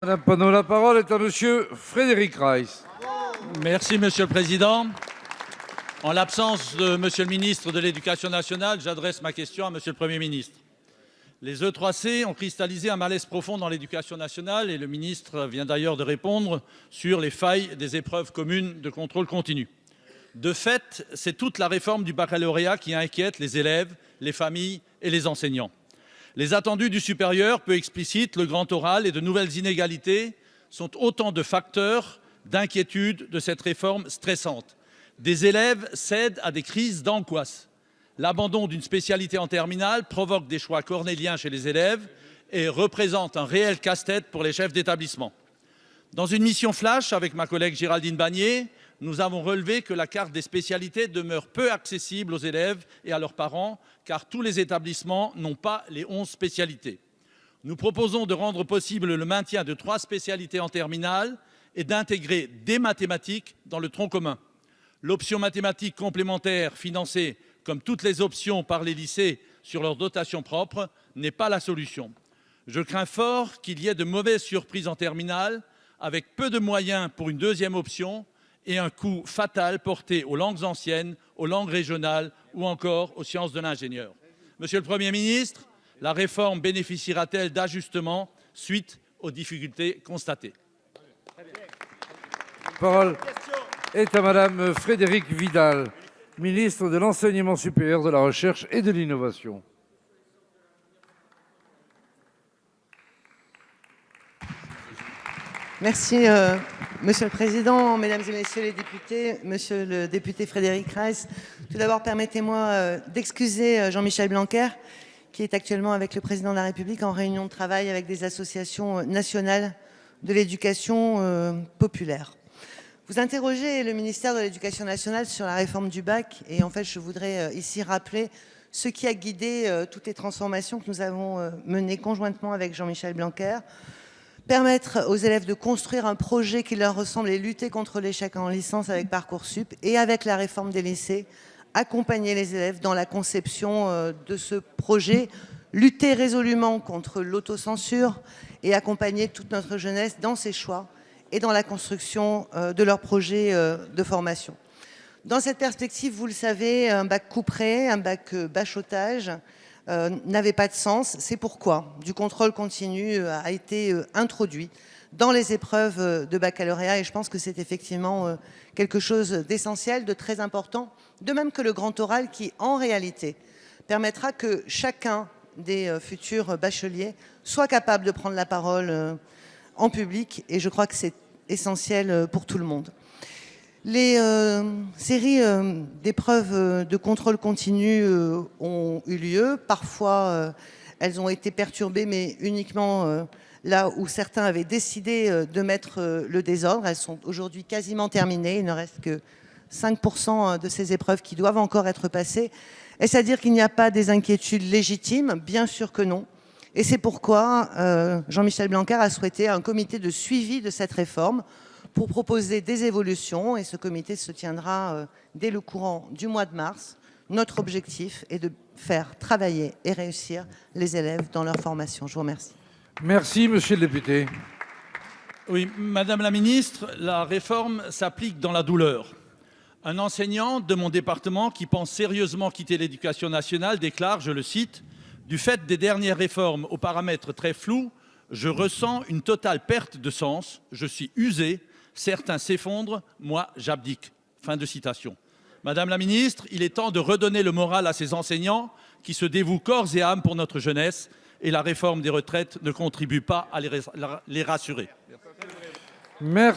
Madame Panot, la parole est à Monsieur Frédéric Reiss. Merci, Monsieur le Président. En l'absence de Monsieur le ministre de l'Éducation nationale, j'adresse ma question à Monsieur le Premier ministre. Les E3C ont cristallisé un malaise profond dans l'éducation nationale et le ministre vient d'ailleurs de répondre sur les failles des épreuves communes de contrôle continu. De fait, c'est toute la réforme du baccalauréat qui inquiète les élèves, les familles et les enseignants. Les attendus du supérieur, peu explicites, le grand oral et de nouvelles inégalités sont autant de facteurs d'inquiétude de cette réforme stressante. Des élèves cèdent à des crises d'angoisse. L'abandon d'une spécialité en terminale provoque des choix cornéliens chez les élèves et représente un réel casse-tête pour les chefs d'établissement. Dans une mission flash avec ma collègue Géraldine Bannier, nous avons relevé que la carte des spécialités demeure peu accessible aux élèves et à leurs parents, car tous les établissements n'ont pas les 11 spécialités. Nous proposons de rendre possible le maintien de 3 spécialités en terminale et d'intégrer des mathématiques dans le tronc commun. L'option mathématiques complémentaire, financée comme toutes les options par les lycées sur leur dotation propre, n'est pas la solution. Je crains fort qu'il y ait de mauvaises surprises en terminale, avec peu de moyens pour une deuxième option et un coup fatal porté aux langues anciennes, aux langues régionales ou encore aux sciences de l'ingénieur. Monsieur le Premier ministre, la réforme bénéficiera-t-elle d'ajustements suite aux difficultés constatées? La parole est à Madame Frédérique Vidal, ministre de l'Enseignement supérieur, de la Recherche et de l'Innovation. Merci, Monsieur le Président, Mesdames et Messieurs les députés, Monsieur le député Frédéric Reiss. Tout d'abord, permettez-moi d'excuser Jean-Michel Blanquer, qui est actuellement avec le Président de la République en réunion de travail avec des associations nationales de l'éducation populaire. Vous interrogez le ministère de l'Éducation nationale sur la réforme du bac et en fait, je voudrais ici rappeler ce qui a guidé toutes les transformations que nous avons menées conjointement avec Jean-Michel Blanquer. Permettre aux élèves de construire un projet qui leur ressemble et lutter contre l'échec en licence avec Parcoursup et avec la réforme des lycées, accompagner les élèves dans la conception de ce projet, lutter résolument contre l'autocensure et accompagner toute notre jeunesse dans ses choix et dans la construction de leur projet de formation. Dans cette perspective, vous le savez, un bac couperet, un bac bachotage, n'avait pas de sens. C'est pourquoi du contrôle continu a été introduit dans les épreuves de baccalauréat et je pense que c'est effectivement quelque chose d'essentiel, de très important, de même que le grand oral qui, en réalité, permettra que chacun des futurs bacheliers soit capable de prendre la parole en public et je crois que c'est essentiel pour tout le monde. Les séries d'épreuves de contrôle continu ont eu lieu. Parfois, elles ont été perturbées, mais uniquement là où certains avaient décidé de mettre le désordre. Elles sont aujourd'hui quasiment terminées. Il ne reste que 5% de ces épreuves qui doivent encore être passées. Est-ce à dire qu'il n'y a pas des inquiétudes légitimes? Bien sûr que non. Et c'est pourquoi Jean-Michel Blanquer a souhaité un comité de suivi de cette réforme pour proposer des évolutions et ce comité se tiendra dès le courant du mois de mars. Notre objectif est de faire travailler et réussir les élèves dans leur formation. Je vous remercie. Merci, Monsieur le député. Oui, Madame la Ministre, la réforme s'applique dans la douleur. Un enseignant de mon département qui pense sérieusement quitter l'éducation nationale déclare, je le cite, « Du fait des dernières réformes aux paramètres très flous, je ressens une totale perte de sens, je suis usé, certains s'effondrent, moi j'abdique. » Fin de citation. Madame la Ministre, il est temps de redonner le moral à ces enseignants qui se dévouent corps et âme pour notre jeunesse et la réforme des retraites ne contribue pas à les rassurer. Merci.